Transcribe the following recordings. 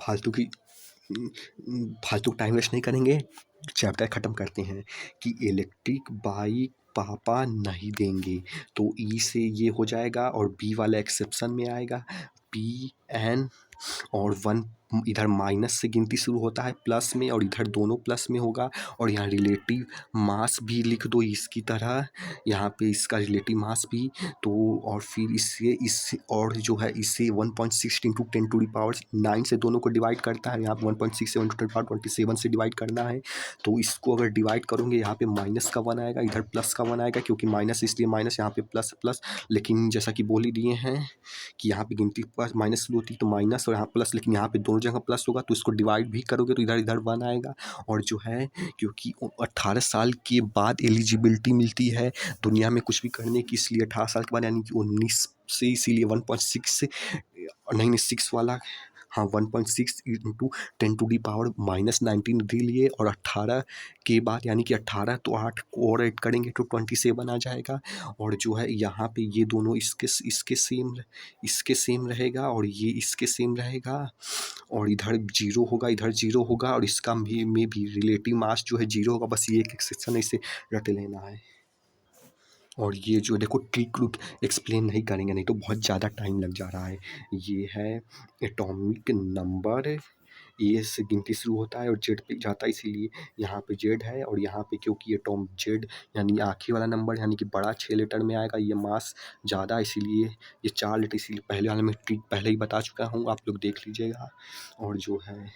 फालतू की फालतू टाइम वेस्ट नहीं करेंगे, चैप्टर ख़त्म करते हैं कि इलेक्ट्रिक बाइक पापा नहीं देंगे। तो ई से ये हो जाएगा और बी वाला एक्सेप्शन में आएगा, पी एन और वन इधर माइनस से गिनती शुरू होता है प्लस में, और इधर दोनों प्लस में होगा। और यहाँ रिलेटिव मास भी लिख दो इसकी तरह, यहाँ पे इसका रिलेटिव मास भी। तो और फिर इससे और जो है इससे 1.6 इंटू 10⁻9 से दोनों को डिवाइड करता है। यहाँ पे 1.6 से 10⁻27 से डिवाइड करना है। तो इसको अगर डिवाइड करोगे यहाँ पे माइनस का 1 आएगा, इधर प्लस का 1 आएगा, क्योंकि माइनस इसलिए माइनस, यहाँ पे प्लस प्लस। लेकिन जैसा कि बोल ही दिए हैं कि यहाँ पे गिनती प्लस माइनस शुरू होती है तो माइनस और यहाँ प्लस, लेकिन यहाँ पे दोनों जगह प्लस होगा तो इसको डिवाइड भी करोगे तो इधर इधर 1 आएगा। और जो है क्योंकि 18 साल के बाद एलिजिबिलिटी मिलती है दुनिया में कुछ भी करने की, इसलिए 18 साल के बाद यानी कि 19 से, इसीलिए 1.6 से नहीं 6 वाला, हाँ 1.6 इंटू 10⁻⁻19 दे लिए। और 18 के बाद यानी कि 18 तो 8 को और ऐड करेंगे तो 27 आ जाएगा। और जो है यहाँ पे ये दोनों इसके सेम रहेगा और ये इसके सेम रहेगा, और इधर जीरो होगा, इधर जीरो होगा, और इसका भी में भी रिलेटिव मास जो है जीरो होगा। बस ये एक सेक्शन इसे रट लेना है। और ये जो देखो ट्रिक रूट एक्सप्लेन नहीं करेंगे, नहीं तो बहुत ज़्यादा टाइम लग जा रहा है। ये है एटॉमिक नंबर, ए से गिनती शुरू होता है और जेड पे जाता है, इसीलिए यहाँ पे जेड है। और यहाँ पे क्योंकि एटॉम जेड यानी आखिरी वाला नंबर यानी कि बड़ा 6 लेटर में आएगा, ये मास ज़्यादा इसीलिए ये 4 लेटर, इसीलिए पहले वाले में ट्रिक पहले ही बता चुका हूँ, आप लोग देख लीजिएगा। और जो है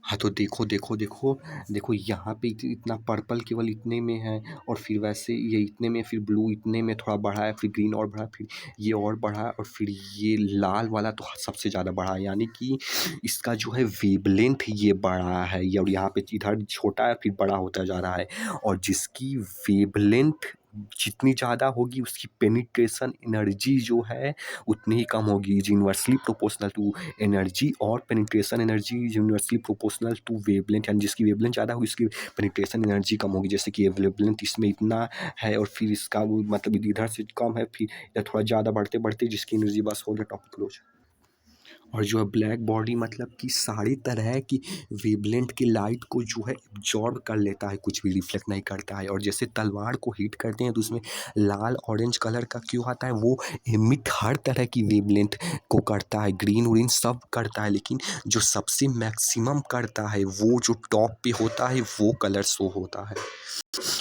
हाँ तो देखो देखो देखो देखो यहाँ पे इतना पर्पल केवल इतने में है, और फिर वैसे ये इतने में, फिर ब्लू इतने में थोड़ा बढ़ा है, फिर ग्रीन और बढ़ा, फिर ये और बढ़ा, और फिर ये लाल वाला तो सबसे ज़्यादा बढ़ा है, यानी कि इसका जो है वेवलेंथ ये बड़ा है। ये और यहाँ पे इधर छोटा है फिर बड़ा होता जा रहा है। और जिसकी वेवलेंथ जितनी ज़्यादा होगी उसकी पेनिट्रेशन एनर्जी जो है उतनी ही कम होगी, is inversely proportional to energy, और penetration energy is universally proportional to wavelength, यानी जिसकी वेवलेंथ ज़्यादा होगी उसकी पेनिट्रेशन एनर्जी कम होगी। जैसे कि वेवलेंथ इसमें इतना है और फिर इसका वो मतलब इधर से कम है, फिर इधर थोड़ा ज़्यादा बढ़ते बढ़ते जिसकी एनर्जी बस हो गया टॉपिक क्लोज। और जो है ब्लैक बॉडी मतलब कि सारी तरह की वेवलेंथ की लाइट को जो है एब्जॉर्ब कर लेता है, कुछ भी रिफ्लेक्ट नहीं करता है। और जैसे तलवार को हीट करते हैं तो उसमें लाल ऑरेंज कलर का क्यों आता है, वो एमिट हर तरह की वेवलेंथ को करता है, ग्रीन व्रीन सब करता है, लेकिन जो सबसे मैक्सिमम करता है वो जो टॉप पे होता है वो कलर शो होता है।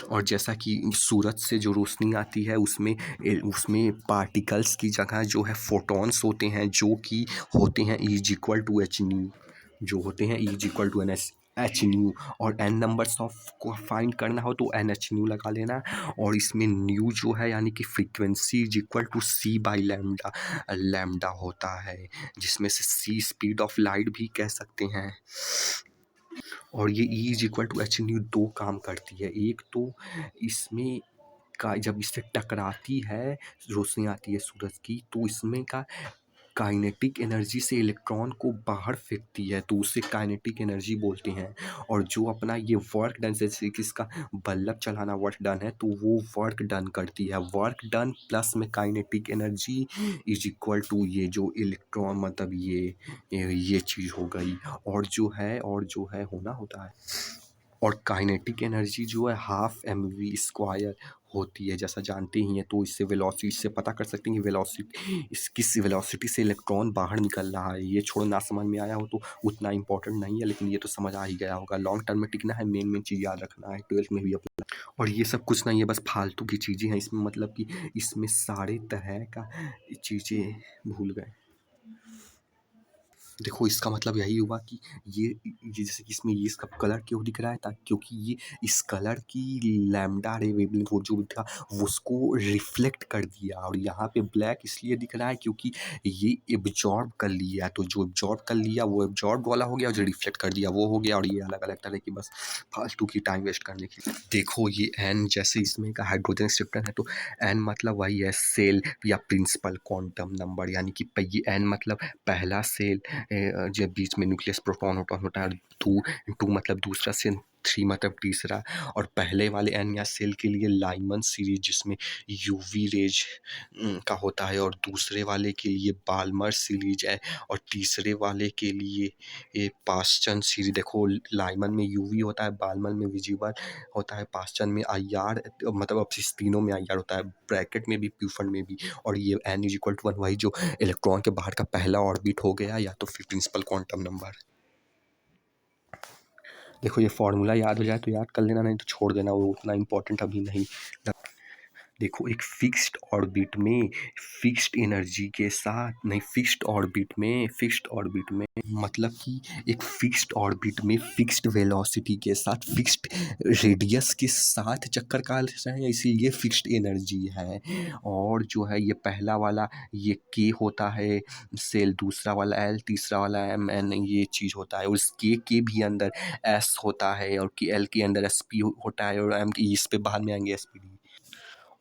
और जैसा कि सूरज से जो रोशनी आती है उसमें पार्टिकल्स की जगह जो है फोटॉन्स होते हैं, जो कि होते हैं E=H जो होते हैं E=H। और n नंबर्स ऑफ को फाइंड करना हो तो NH लगा लेना। और इसमें न्यू जो है यानी कि फ्रीक्वेंसी C/λ लैम्डा होता है, जिसमें से C स्पीड ऑफ लाइट भी कह सकते हैं। और ये E=H दो काम करती है। एक तो इसमें का जब इससे टकराती है रोशनी आती है सूरज की तो इसमें का काइनेटिक एनर्जी से इलेक्ट्रॉन को बाहर फेंकती है, तो उसे काइनेटिक एनर्जी बोलते हैं। और जो अपना ये वर्क डन, जैसे कि इसका बल्ब चलाना वर्क डन है तो वो वर्क डन करती है, वर्क डन प्लस में काइनेटिक एनर्जी = ये जो इलेक्ट्रॉन मतलब ये चीज़ हो गई। और जो है होना होता है। और काइनेटिक एनर्जी जो है 12mv² होती है, जैसा जानते ही हैं। तो इससे वेलोसिटी से पता कर सकते हैं कि किस वेलोसिटी से इलेक्ट्रॉन बाहर निकल रहा है। ये छोड़ो, ना समझ में आया हो तो उतना इंपॉर्टेंट नहीं है, लेकिन ये तो समझ आ ही गया होगा। लॉन्ग टर्म में टिकना है, मेन चीज़ याद रखना है, 12th में भी अपना। और ये सब कुछ नहीं है, बस फालतू की चीज़ें हैं इसमें, मतलब कि इसमें सारे तरह का चीज़ें भूल गए। देखो इसका मतलब यही हुआ कि ये जैसे कि इसमें ये इसका कलर क्यों दिख रहा है, क्योंकि ये इस कलर की लैम्डा रे वेवलेंथ वो जो था वो उसको रिफ्लेक्ट कर दिया। और यहाँ पे ब्लैक इसलिए दिख रहा है क्योंकि ये एब्जॉर्ब कर लिया, तो जो एब्जॉर्ब कर लिया वो एब्जॉर्ब वाला हो गया, और जो रिफ्लेक्ट कर दिया वो हो गया। और ये अलग अलग तरह की बस फालतू की टाइम वेस्ट करने की। देखो ये एन जैसे इसमें का हाइड्रोजन एक्सेप्टर है तो एन मतलब वही है सेल या प्रिंसिपल क्वांटम नंबर, यानी कि ये एन मतलब पहला सेल जब बीच में न्यूक्लियस प्रोटॉन होता है, टू मतलब दूसरा सेल 3 मतलब तीसरा, और पहले वाले एन या सेल के लिए लाइमन सीरीज जिसमें यूवी रेज का होता है, और दूसरे वाले के लिए बाल्मर सीरीज है, और तीसरे वाले के लिए ये पास्चन सीरीज। देखो लाइमन में यूवी होता है, बाल्मर में विजिबल होता है, पास्चन में आईआर, मतलब अब इस तीनों में आईआर होता है, ब्रैकेट में भी प्यूफन में भी। और ये n इज इक्वल टू 1 वही जो इलेक्ट्रॉन के बाहर का पहला ऑर्बिट हो गया, या तो फिर प्रिंसिपल क्वांटम नंबर। देखो ये फॉर्मूला याद हो जाए तो याद कर लेना, नहीं तो छोड़ देना, वो उतना इम्पोर्टेंट अभी नहीं। देखो एक फिक्स्ड ऑर्बिट में फिक्स्ड एनर्जी के साथ, नहीं फिक्स्ड ऑर्बिट में मतलब कि एक फिक्स्ड ऑर्बिट में फिक्स्ड वेलोसिटी के साथ फिक्स्ड रेडियस के साथ चक्कर काट रहे हैं, इसीलिए फिक्स्ड एनर्जी है। और जो है ये पहला वाला ये के होता है सेल, दूसरा वाला एल, तीसरा वाला एम एन, ये चीज़ होता है। उस के भी अंदर एस होता है, और के एल के अंदर एस पी होता है, और एम की इस पे बाद में आएंगे एस पी डी।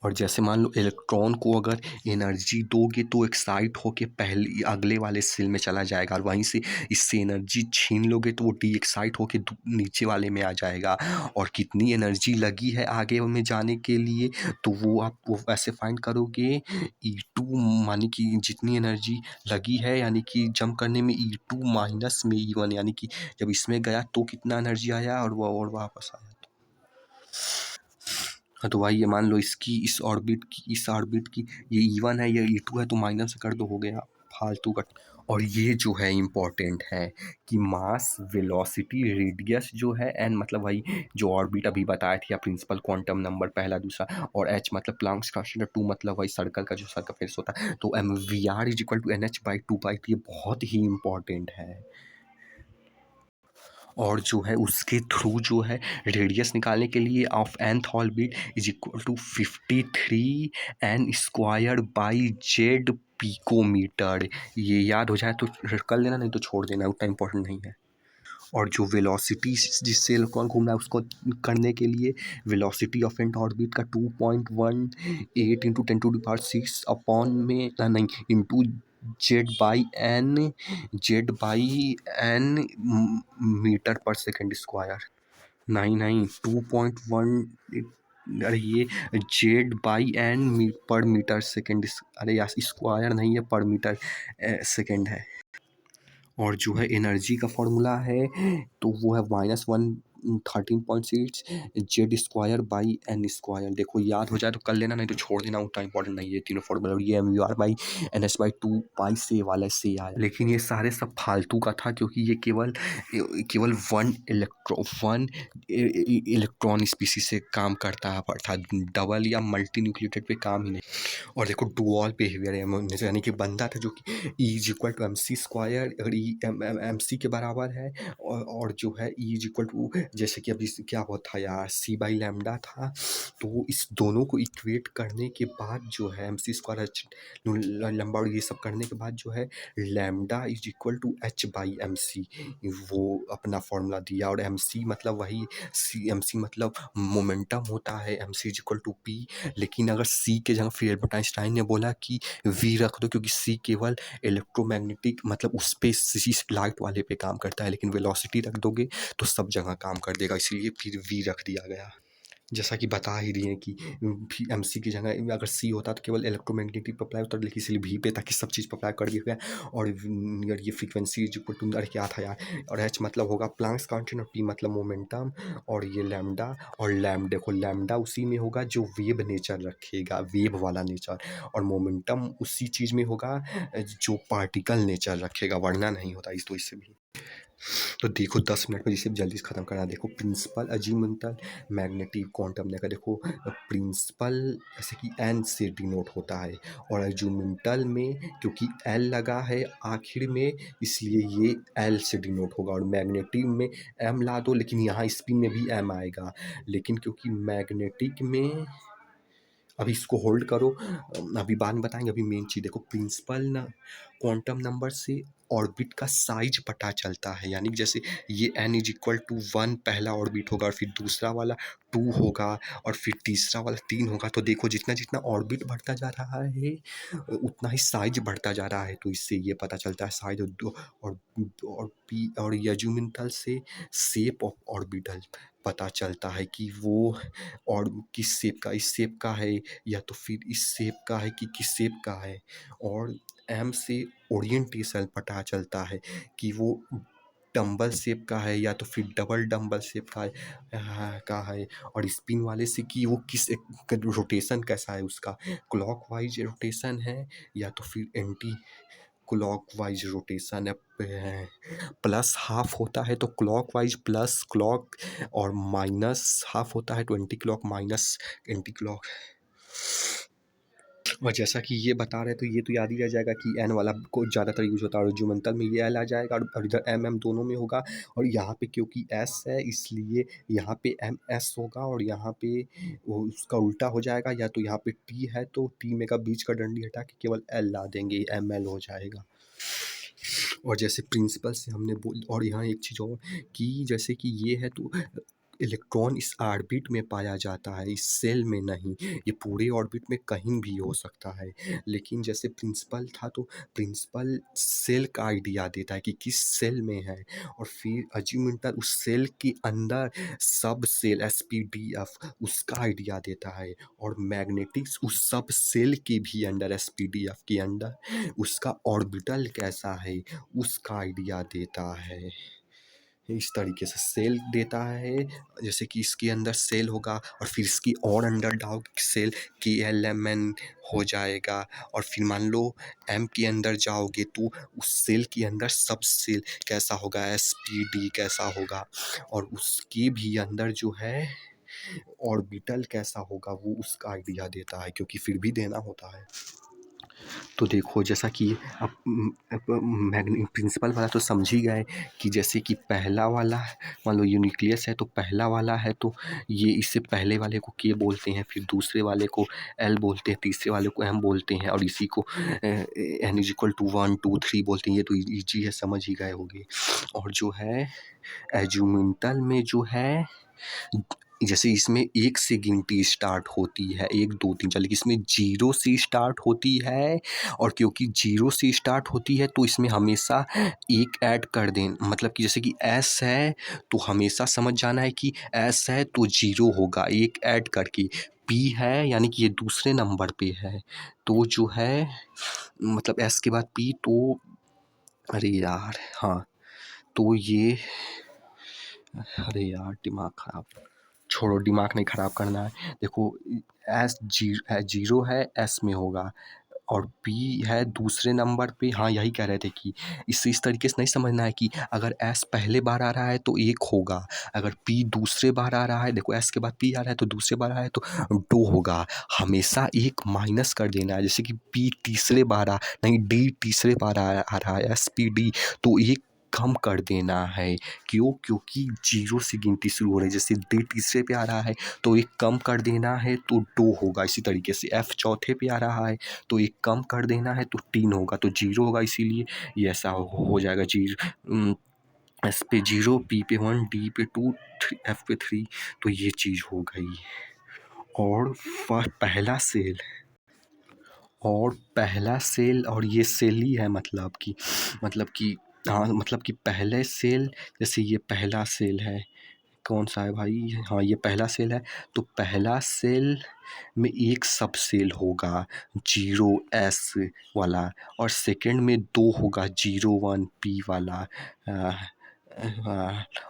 और जैसे मान लो इलेक्ट्रॉन को अगर एनर्जी दोगे तो एक्साइट होके पहले अगले वाले सेल में चला जाएगा, और वहीं से इससे एनर्जी छीन लोगे तो वो डी एक्साइट होके नीचे वाले में आ जाएगा। और कितनी एनर्जी लगी है आगे में जाने के लिए, तो वो आप वो ऐसे फाइंड करोगे E2 मानी कि जितनी एनर्जी लगी है, यानी कि जंप करने में E2 माइनस में E1, यानी कि जब इसमें गया तो कितना एनर्जी आया और वो और वापस आया। हाँ तो भाई ये मान लो इस ऑर्बिट की ये E1 है, ये E2 है, तो माइनस कर दो, हो गया फालतू का। और ये जो है इम्पोर्टेंट है कि मास वेलोसिटी रेडियस जो है एन मतलब भाई जो ऑर्बिट अभी बताया थी, या प्रिंसिपल क्वांटम नंबर पहला दूसरा, और एच मतलब प्लांक्स कांस्टेंट, 2 मतलब भाई सर्कल का जो सर्कमफेरेंस होता है, तो m v r is equal to n h by 2 pi, ये बहुत ही इम्पोर्टेंट है। और जो है उसके थ्रू जो है रेडियस निकालने के लिए of nth orbit is equal to 53 n square by Z picometer. ये याद हो जाए तो कर लेना, नहीं तो छोड़ देना, उतना इम्पोर्टेंट नहीं है। और जो वेलोसिटी जिससे इलेक्ट्रॉन घूम रहा है उसको करने के लिए वेलोसिटी ऑफ एंड ऑर्बिट का 2.18 इंटू 10⁶ अपॉन में नहीं into Z by n meter पर सेकेंड स्क्वायर। नहीं 2.1, अरे ये जेड/एन पर मीटर सेकेंड, अरे यार स्क्वायर नहीं है, पर मीटर सेकेंड है। और जो है एनर्जी का फॉर्मूला है तो वो है -113.6 Z square by n square. देखो याद हो जाए तो कर लेना, नहीं तो छोड़ देना, उतना इंपॉर्टेंट नहीं है तीनों फॉर्मूला। और ये m u r by n s by 2 pi से वाला से आया, लेकिन ये सारे सब फालतू का था, क्योंकि ये केवल वन इलेक्ट्रॉन स्पीसीज से काम करता है, अर्थात डबल या मल्टी न्यूक्लियोटाइड पे काम ही नहीं। और देखो डुअल बिहेवियर है, यानी कि बंदा था जो कि E is equal to m c square, अगर ई एम सी के बराबर है, और जो है ई इज इक्वल टू जैसे कि अभी क्या हुआ था यार, सी बाई लैम्डा था, तो इस दोनों को इक्वेट करने के बाद जो है एम सी स्क्वायर लंबा और ये सब करने के बाद जो है lambda is equal to h by m c, वो अपना फॉर्मूला दिया। और एम सी मतलब वही एम सी मतलब मोमेंटम होता है, m c is equal to p. लेकिन अगर सी के जगह फिर एल्बर्ट आइंस्टाइन ने बोला कि वी रख दो, क्योंकि सी केवल इलेक्ट्रोमैग्नेटिक मतलब उस पे लाइट वाले पे काम करता है, लेकिन वेलोसिटी रख दोगे तो सब जगह काम कर देगा, इसलिए फिर वी रख दिया गया। जैसा कि बता ही दिए कि एम सी की जगह अगर सी होता तो केवल इलेक्ट्रोमैग्नेटिक पर अप्लाई होता, लेकिन इसलिए वी पे ताकि सब चीज़ पर अप्लाई कर दिया गया। और ये फ्रीक्वेंसी इज इक्वल टू, अरे क्या था यार, और एच मतलब होगा प्लांक्स कांस्टेंट, और पी मतलब मोमेंटम, और ये लैम्डा। और देखो लैम्डा उसी में होगा जो वेव नेचर रखेगा, वेव वाला नेचर, और मोमेंटम उसी चीज़ में होगा जो पार्टिकल नेचर रखेगा, वरना नहीं होता। इस तो इससे भी तो देखो 10 मिनट में जिसे जल्दी से ख़त्म करना। देखो प्रिंसिपल अजीमुंटल मैग्नेटिक क्वांटम देखा, देखो प्रिंसिपल जैसे कि एन से डिनोट होता है, और अजीमुंटल में क्योंकि एल लगा है आखिर में इसलिए ये एल से डिनोट होगा। और मैग्नेटिक में एम ला दो, लेकिन यहाँ स्पिन में भी एम आएगा, लेकिन क्योंकि मैग्नेटिक में अभी इसको होल्ड करो, अभी बाद में बताएंगे। अभी मेन चीज़ देखो प्रिंसिपल ना क्वांटम नंबर से ऑर्बिट का साइज पता चलता है, यानी जैसे ये n इज इक्वल टू 1 पहला ऑर्बिट होगा, और फिर दूसरा वाला 2 होगा, और फिर तीसरा वाला 3 होगा। तो देखो जितना जितना ऑर्बिट बढ़ता जा रहा है उतना ही साइज बढ़ता जा रहा है। तो इससे ये पता चलता है साइज और पी और यजुमिनथल से शेप ऑफ ऑर्बिटल पता चलता है कि वो और किस शेप का, इस शेप का है या तो फिर इस शेप का है कि किस शेप का है। और एम से ओरिएंटेशन पता चलता है कि वो डंबल शेप का है या तो फिर डबल डंबल शेप का है। और स्पिन वाले से कि वो किस रोटेशन कैसा है उसका, क्लॉकवाइज रोटेशन है या तो फिर एंटी क्लॉकवाइज रोटेशन है। प्लस हाफ होता है तो क्लॉकवाइज प्लस क्लॉक, और माइनस हाफ होता है तो anti clock minus anti clock. और जैसा कि ये बता रहे तो ये तो याद ही रह जाएगा कि एन वाला को ज़्यादातर यूज होता है, और जुमेंटल में ये एल आ जाएगा, और इधर एम एम दोनों में होगा। और यहाँ पे क्योंकि एस है इसलिए यहाँ पे एम एस होगा, और यहाँ पे वो उसका उल्टा हो जाएगा, या तो यहाँ पे टी है तो टी में का बीच का डंडी हटा के केवल एल ला देंगे, एम एल हो जाएगा। और जैसे प्रिंसिपल से हमने बोल, और यहाँ एक चीज़ और कि जैसे कि ये है तो इलेक्ट्रॉन इस ऑर्बिट में पाया जाता है, इस सेल में नहीं। ये पूरे ऑर्बिट में कहीं भी हो सकता है, लेकिन जैसे प्रिंसिपल था तो प्रिंसिपल सेल का आइडिया देता है कि किस सेल में है, और फिर अज्यूमेंटल उस सेल के अंदर सब सेल SPDF उसका आइडिया देता है, और मैग्नेटिक्स उस सब सेल के भी अंदर SPDF के अंदर उसका ऑर्बिटल कैसा है उसका आइडिया देता है। इस तरीके से सेल देता है, जैसे कि इसके अंदर सेल होगा और फिर इसकी और अंदर डाउट सेल KLMN हो जाएगा, और फिर मान लो M के अंदर जाओगे तो उस सेल के अंदर सब सेल कैसा होगा, SPD कैसा होगा, और उसके भी अंदर जो है ऑर्बिटल कैसा होगा वो उसका आइडिया देता है, क्योंकि फिर भी देना होता है। तो देखो जैसा कि अब प्रिंसिपल वाला तो समझ ही गए कि जैसे कि पहला वाला मान लो न्यूक्लियस है तो पहला वाला है तो ये इससे पहले वाले को के बोलते हैं, फिर दूसरे वाले को एल बोलते हैं, तीसरे वाले को एम बोलते हैं, और इसी को n इज इक्वल टू 1 2 3 बोलते हैं। ये तो ईजी है, समझ ही गए होंगे। और जो है एजुमेंटल में जो है जैसे इसमें 1 से गिनती स्टार्ट होती है, 1 2 3 4, लेकिन इसमें 0 से स्टार्ट होती है, और क्योंकि 0 से स्टार्ट होती है तो इसमें हमेशा 1 ऐड कर दें, मतलब कि जैसे कि एस है तो हमेशा समझ जाना है कि एस है तो 0 होगा 1 ऐड करके, पी है यानी कि ये दूसरे नंबर पे है तो जो है मतलब एस के बाद पी, तो अरे यार हाँ तो ये अरे यार दिमाग ख़राब, छोड़ो दिमाग नहीं ख़राब करना है। देखो एस जीरो है एस में होगा, और पी है दूसरे नंबर पे। हाँ यही कह रहे थे कि इस तरीके से नहीं समझना है कि अगर एस पहले बार आ रहा है तो 1 होगा, अगर पी दूसरे बार आ रहा है, देखो एस के बाद पी आ रहा है तो दूसरे बार आ रहा है तो 2 होगा, हमेशा 1 माइनस कर देना है। जैसे कि पी तीसरे बार नहीं डी तीसरे बार आ रहा है SPD, तो 1 कम कर देना है। क्यों? क्योंकि 0 से गिनती शुरू हो रही है। जैसे डी तीसरे पे आ रहा है तो 1 कम कर देना है तो 2 होगा। इसी तरीके से एफ चौथे पे आ रहा है तो 1 कम कर देना है तो 3 होगा, तो 0 होगा, इसीलिए ये ऐसा हो जाएगा। एस पे 0, पी पे 1, डी पे 2, एफ पे 3, तो ये चीज़ हो गई। और पहला सेल और ये सेल ही है, मतलब कि हाँ मतलब कि पहले सेल, जैसे ये पहला सेल है, कौन सा है भाई, हाँ ये पहला सेल है, तो पहला सेल में 1 सब सेल होगा 0S वाला, और सेकंड में 2 होगा 01P वाला,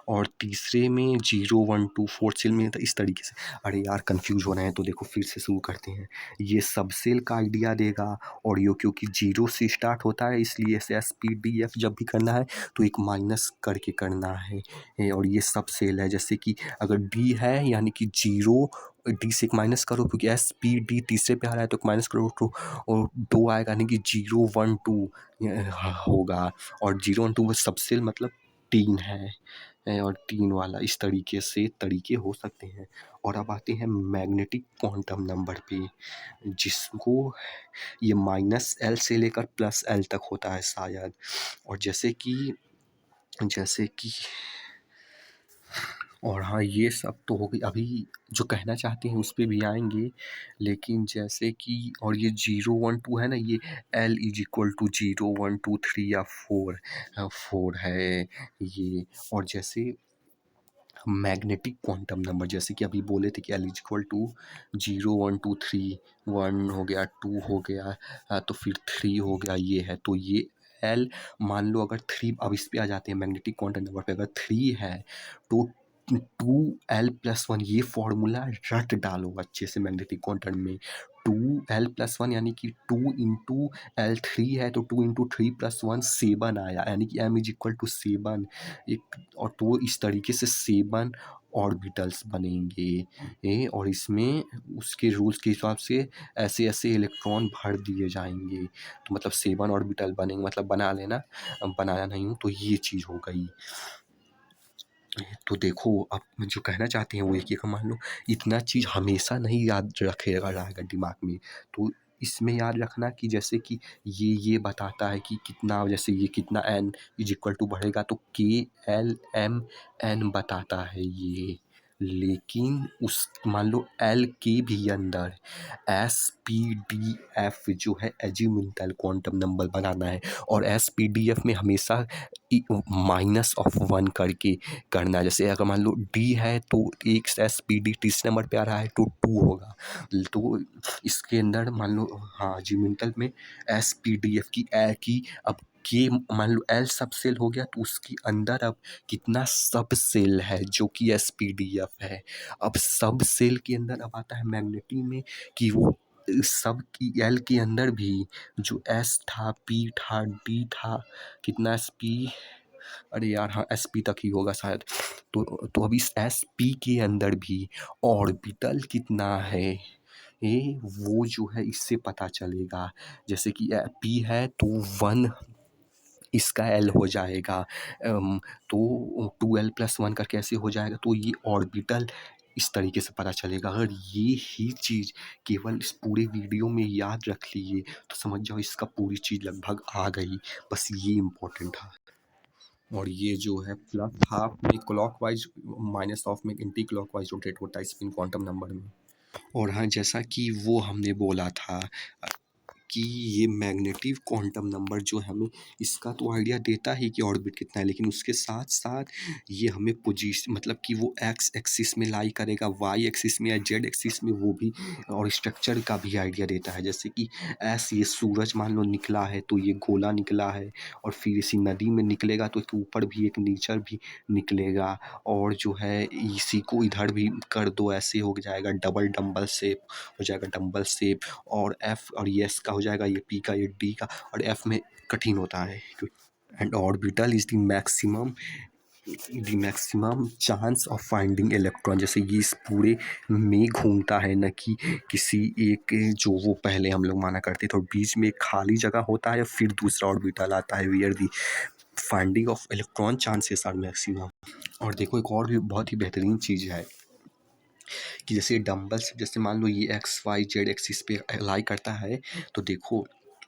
और तीसरे में 012 फोर्थ सेल में, तो इस तरीके से। अरे यार कंफ्यूज हो रहे हैं तो देखो फिर से शुरू करते हैं। ये सब सेल का आइडिया देगा, और ये क्योंकि 0 से स्टार्ट होता है इसलिए SPDF जब भी करना है तो 1 माइनस करके करना है। और ये सब सेल है, जैसे कि अगर D है यानी कि 0, D से 1 माइनस करो, क्योंकि SPD तीसरे पे आ रहा है तो 1 माइनस करो तो और 2 आएगा, यानी कि 012 होगा, और 012 सब सेल मतलब 3 है, और 3 वाला, इस तरीके से तरीके हो सकते हैं। और अब आते हैं मैग्नेटिक क्वांटम नंबर पे, जिसको ये -L से लेकर +L तक होता है शायद। और जैसे कि और हाँ, ये सब तो हो गई। अभी जो कहना चाहते हैं उस पे भी आएँगे, लेकिन जैसे कि और ये 0, 1, 2 है ना, ये L = 0, 1, 2, 3 या 4 है ये। और जैसे मैग्नेटिक क्वांटम नंबर, जैसे कि अभी बोले थे कि L = 0, 1, 2, 3, 1 हो गया, 2 हो गया, तो फिर 3 हो गया, ये है। तो ये L, मान लो अगर 3, अब इस पे आ जाते हैं मैग्नेटिक क्वांटम नंबर पे, अगर 3 है तो 2L+1, ये फॉर्मूला रट डालो अच्छे से मैग्नेटिक क्वांटम में। 2L+1 यानी कि 2 इंटू L3 है, तो 2 इंटू 3 + 1 7 आया, यानी कि M = 7। एक और तो इस तरीके से 7 ऑर्बिटल्स बनेंगे, और इसमें उसके रूल्स के हिसाब से ऐसे ऐसे इलेक्ट्रॉन भर दिए जाएंगे। तो मतलब 7 ऑर्बिटल बनेंगे, मतलब बना लेना, बनाया नहीं हूँ। तो ये चीज़ हो गई। तो देखो, अब जो कहना चाहते हैं वो एक एक मान लो, इतना चीज़ हमेशा नहीं याद रखेगा रहेगा दिमाग में। तो इसमें याद रखना कि जैसे कि ये बताता है कि कितना, जैसे ये कितना n = बढ़ेगा, तो KLMN बताता है ये। लेकिन उस मान लो L के भी अंदर SPDF जो है एजीमुथल क्वांटम नंबर बनाना है, और SPDF में हमेशा -1 करके करना है। जैसे अगर मान लो D है तो एक SPD तीसरे नंबर पे आ रहा है तो 2 होगा। तो इसके अंदर मान लो, हाँ, जीमेंटल में SPDF की अब के मान लो L सब सेल हो गया, तो उसके अंदर अब कितना सब सेल है जो कि SPDF है। अब सब सेल के अंदर अब आता है मैग्नेटी में कि वो सब की L के अंदर भी जो S था, P था, D था, कितना SP, अरे यार हाँ, SP तक ही होगा शायद। तो अब इस SP के अंदर भी ऑर्बिटल कितना है, वो जो है इससे पता चलेगा। जैसे कि P है तो 1 इसका L हो जाएगा, तो 2L+1 करके ऐसे हो जाएगा। तो ये ऑर्बिटल इस तरीके से पता चलेगा। अगर ये ही चीज़ केवल इस पूरे वीडियो में याद रख लिए तो समझ जाओ इसका पूरी चीज़ लगभग आ गई। बस ये इम्पोर्टेंट था। और ये जो है प्लस हाफ में क्लॉकवाइज, माइनस हाफ में एंटी क्लॉकवाइज रोटेट होता है स्पिन क्वांटम नंबर में। और हाँ, जैसा कि वो हमने बोला था कि ये मैग्नेटिक क्वांटम नंबर जो हमें इसका तो आइडिया देता है कि ऑर्बिट कितना है, लेकिन उसके साथ साथ ये हमें पोजीशन, मतलब कि वो एक्स एक्सिस में लाई करेगा, वाई एक्सिस में या जेड एक्सिस में, वो भी, और स्ट्रक्चर का भी आइडिया देता है। जैसे कि ऐसे ये सूरज मान लो निकला है तो ये गोला निकला है, और फिर इसी नदी में निकलेगा तो इसके ऊपर भी एक नेचर भी निकलेगा, और जो है इसी को इधर भी कर दो, ऐसे हो जाएगा डबल डम्बल शेप हो जाएगा, डम्बल शेप। और F और ये S का हो जाएगा, ये P का, ये D का, और F में कठिन होता है। And orbital is the maximum chance of finding electron. जैसे ये इस पूरे में घूमता है, न कि किसी एक, जो वो पहले हम लोग माना करते थे, और बीच में एक खाली जगह होता है, फिर दूसरा ऑर्बिटल आता है, where the finding of electron chances are maximum. और देखो, एक और भी बहुत ही बेहतरीन चीज़ है कि जैसे डंबल्स, जैसे मान लो ये XYZ एक्सिस पे अलाई करता है, तो देखो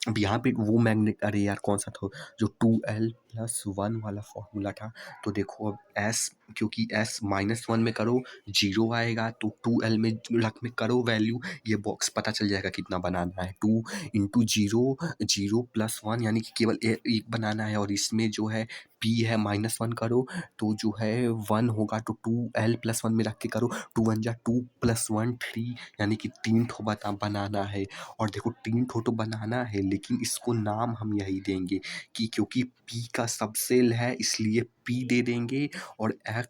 अब यहाँ पे वो मैग्नेट, अरे यार कौन सा था जो 2L+1 वाला फॉर्मूला था। तो देखो अब S, क्योंकि S -1 में करो 0 आएगा, तो 2L में रख में करो वैल्यू, ये बॉक्स पता चल जाएगा कितना बनाना है। 2 इंटू 0, 0+1 यानी कि केवल एक बनाना है, और इसमें जो है P है -1 करो तो जो है 1 होगा, तो 2L+1 में रख के करो, 2 1 जा 2 + 1 3, यानी कि 3 ठो बनाना है। और देखो 3 ठो तो बनाना है, लेकिन इसको नाम हम यही देंगे कि क्योंकि P का सबसेल है इसलिए P दे देंगे, और X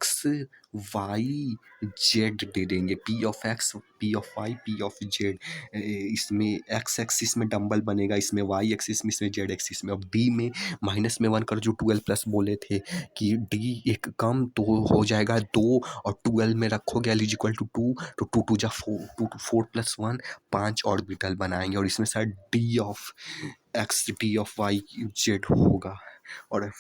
Y Z दे देंगे, P of X, P of Y, P of Z। इसमें X एक्सिस में डंबल बनेगा, इसमें Y एक्सिस में, इसमें Z एक्सिस में। अब D में -1 कर, जो 12+ बोले थे कि D एक कम तो हो जाएगा 2, और 12 में रखोगे L = 2, तो 2 2 जा 4, 2 2 4 + 1 5 ऑर्बिटल बनाएंगे, और इसमें शायद D of X, D of Y Z होगा। और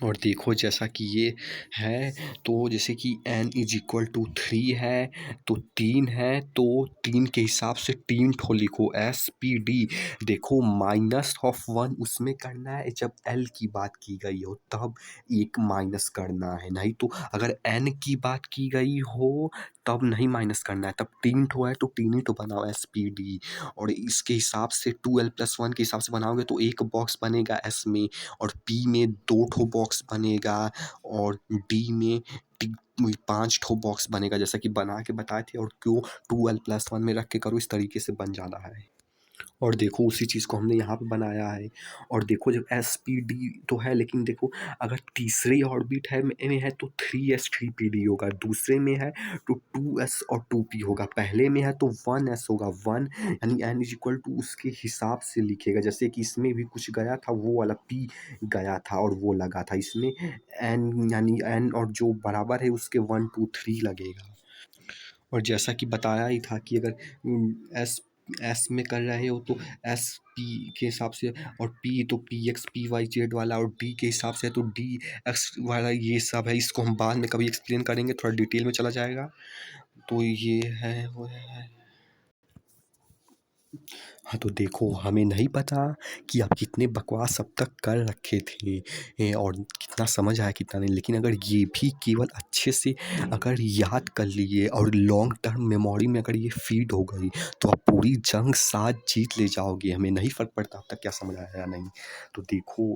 और देखो जैसा कि ये है, तो जैसे कि n इज इक्वल टू 3 है, तो 3 है, तो 3 के हिसाब से 3 ठो लिखो एस पी डी। देखो माइनस ऑफ 1 उसमें करना है जब l की बात की गई हो, तब एक माइनस करना है, नहीं तो अगर n की बात की गई हो तब नहीं माइनस करना है। तब 3 ठो है तो 3 ही तो बनाओ एस पी डी। और इसके हिसाब से 2l+1 के हिसाब से बनाओगे तो एक बॉक्स बनेगा एस में, और पी में 2 ठो बॉक्स बनेगा, और डी में 5 ठो बॉक्स बनेगा, जैसा कि बना के बताए थे। और क्यों 2l+1 में रख के करो, इस तरीके से बन जाना है। और देखो उसी चीज़ को हमने यहाँ पे बनाया है। और देखो जब एस पी डी तो है, लेकिन देखो अगर तीसरे ऑर्बिट है में है तो 3s 3p d होगा, दूसरे में है तो 2s और 2p होगा, पहले में है तो 1s होगा 1, यानी n इज इक्वल टू उसके हिसाब से लिखेगा। जैसे कि इसमें भी कुछ गया था, वो वाला p गया था और वो लगा था, इसमें n यानी n और जो बराबर है उसके 1 2 3 लगेगा। और जैसा कि बताया ही था कि अगर एस एस में कर रहे हो तो एस पी के हिसाब से, और पी तो p x p y z वाला, और डी के हिसाब से तो डी एक्स वाला, ये सब है। इसको हम बाद में कभी एक्सप्लेन करेंगे, थोड़ा डिटेल में चला जाएगा। तो ये है वो है। हाँ, तो देखो हमें नहीं पता कि आप कितने बकवास अब तक कर रखे थे, और कितना समझ आया कितना नहीं, लेकिन अगर ये भी केवल अच्छे से अगर याद कर लिए और लॉन्ग टर्म मेमोरी में अगर ये फीड हो गई, तो आप पूरी जंग साथ जीत ले जाओगे। हमें नहीं फ़र्क पड़ता अब तक क्या समझ आया या नहीं। तो देखो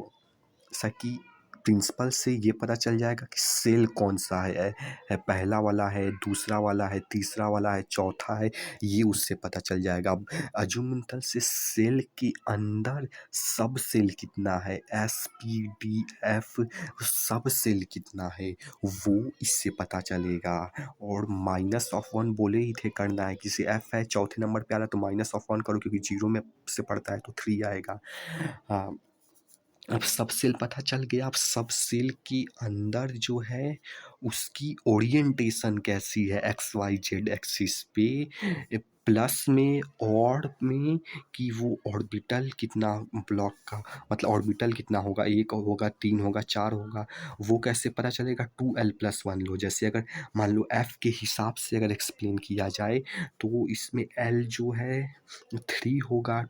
जैसा कि प्रिंसिपल से ये पता चल जाएगा कि सेल कौन सा है, पहला वाला है, दूसरा वाला है, तीसरा वाला है, चौथा है, ये उससे पता चल जाएगा। अब अजूमेंटल से सेल के अंदर सब सेल कितना है, एस पी डी एफ सब सेल कितना है, वो इससे पता चलेगा। और माइनस ऑफ 1 बोले ही थे करना है, किसी एफ है चौथे नंबर पे आ रहा है तो माइनस ऑफ 1 करो, क्योंकि 0 में से पड़ता है तो 3 आएगा। हाँ, अब सब सेल पता चल गया। अब सब सेल के अंदर जो है उसकी ओरिएंटेशन कैसी है, एक्स वाई जेड एक्सिस पे, प्लस में और में, कि वो ऑर्बिटल कितना ब्लॉक का, मतलब ऑर्बिटल कितना होगा, 1 होगा, 3 होगा, 4 होगा, वो कैसे पता चलेगा। 2l+1 लो, जैसे अगर मान लो एफ के हिसाब से अगर एक्सप्लेन किया जाए तो इसमें एल जो है 3 होगा,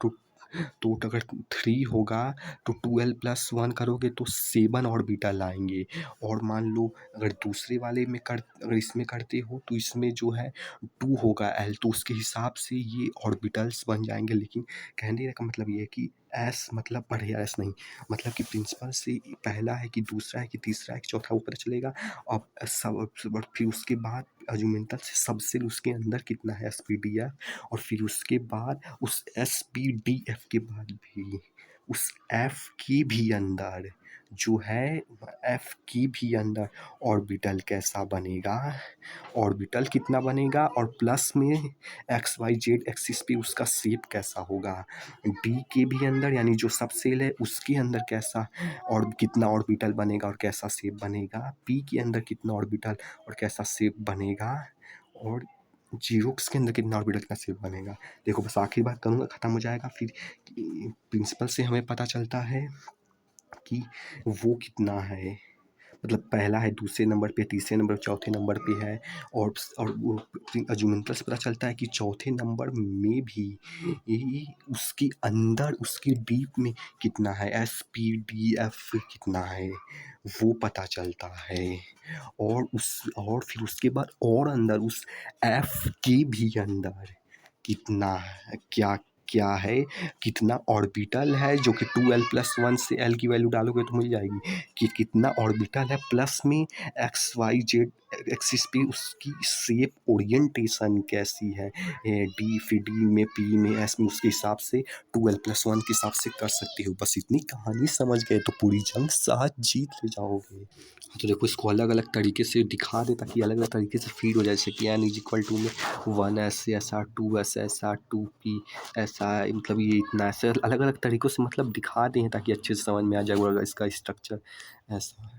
तो अगर 3 होगा तो 2l+1 करोगे तो 7 ऑर्बिटल आएंगे। और मान लो अगर दूसरे वाले में अगर इसमें करते हो तो इसमें जो है 2 होगा l, तो उसके हिसाब से ये ऑर्बिटल्स बन जाएंगे। लेकिन कहने का मतलब ये है कि एस मतलब बढ़िया एस नहीं, मतलब कि प्रिंसिपल से पहला है कि दूसरा है कि तीसरा है कि चौथा, वो पता चलेगा। अब फिर उसके बाद अजूमेंटल से सबसे उसके अंदर कितना है एस पी डी एफ, और फिर उसके बाद उस एस पी डी एफ के बाद भी उस एफ के भी अंदर जो है, एफ की भी अंदर ऑर्बिटल कैसा बनेगा, ऑर्बिटल कितना बनेगा, और प्लस में एक्स वाई जेड एक्सिस पे उसका शेप कैसा होगा। डी के भी अंदर यानी जो सब सेल है उसके अंदर कैसा और कितना ऑर्बिटल बनेगा और कैसा शेप बनेगा, पी के अंदर कितना ऑर्बिटल और कैसा शेप बनेगा, और जीरोक्स के अंदर कितना ऑर्बिटल का शेप बनेगा। देखो बस आखिरी बात करूँगा, ख़त्म हो जाएगा। फिर प्रिंसिपल से हमें पता चलता है कि वो कितना है, मतलब पहला है, दूसरे नंबर पे, तीसरे नंबर, चौथे नंबर पे है। और वो अजूमेंटल से पता चलता है कि चौथे नंबर में भी उसके अंदर उसकी डीप में कितना है, एस पी डी एफ कितना है, वो पता चलता है। और फिर उसके बाद और अंदर उस एफ के भी अंदर कितना है, क्या क्या है, कितना ऑर्बिटल है, जो कि 2l+1 से l की वैल्यू डालोगे तो मिल जाएगी कि कितना ऑर्बिटल है, प्लस में एक्स वाई जेड एक्सिस पे उसकी शेप ओरिएंटेशन कैसी है, डी फिर डी में, पी में, एस में, उसके हिसाब से 2l+1 के हिसाब से कर सकते हो। बस इतनी कहानी समझ गए तो पूरी जंग साथ जीत ले जाओगे। तो देखो इसको अलग अलग तरीके से दिखा दे ताकि अलग अलग तरीके से फीड हो जाए, जैसे कि n इज इक्वल टू में 1s ऐसा, 2s ऐसा, 2p ऐसा, मतलब ये इतना ऐसे अलग अलग तरीक़ों से मतलब दिखा दें ताकि अच्छे से समझ में आ जाए, इसका स्ट्रक्चर ऐसा।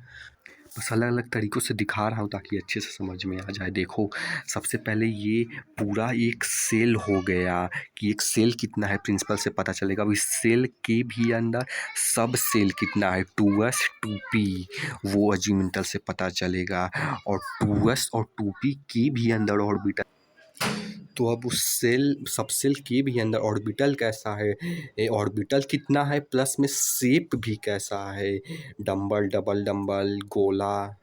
बस अलग-अलग तरीकों से दिखा रहा हूँ ताकि अच्छे से समझ में आ जाए। देखो, सबसे पहले ये पूरा एक सेल हो गया कि एक सेल कितना है प्रिंसिपल से पता चलेगा। अब इस सेल के भी अंदर सब सेल कितना है 2s 2p वो अजीमुथल से पता चलेगा, और 2s और 2p के भी अंदर ऑर्बिटल। तो अब उस सेल सब सेल के भी अंदर ऑर्बिटल कैसा है, ऑर्बिटल कितना है, प्लस में शेप भी कैसा है, डंबल, डबल डंबल, गोला,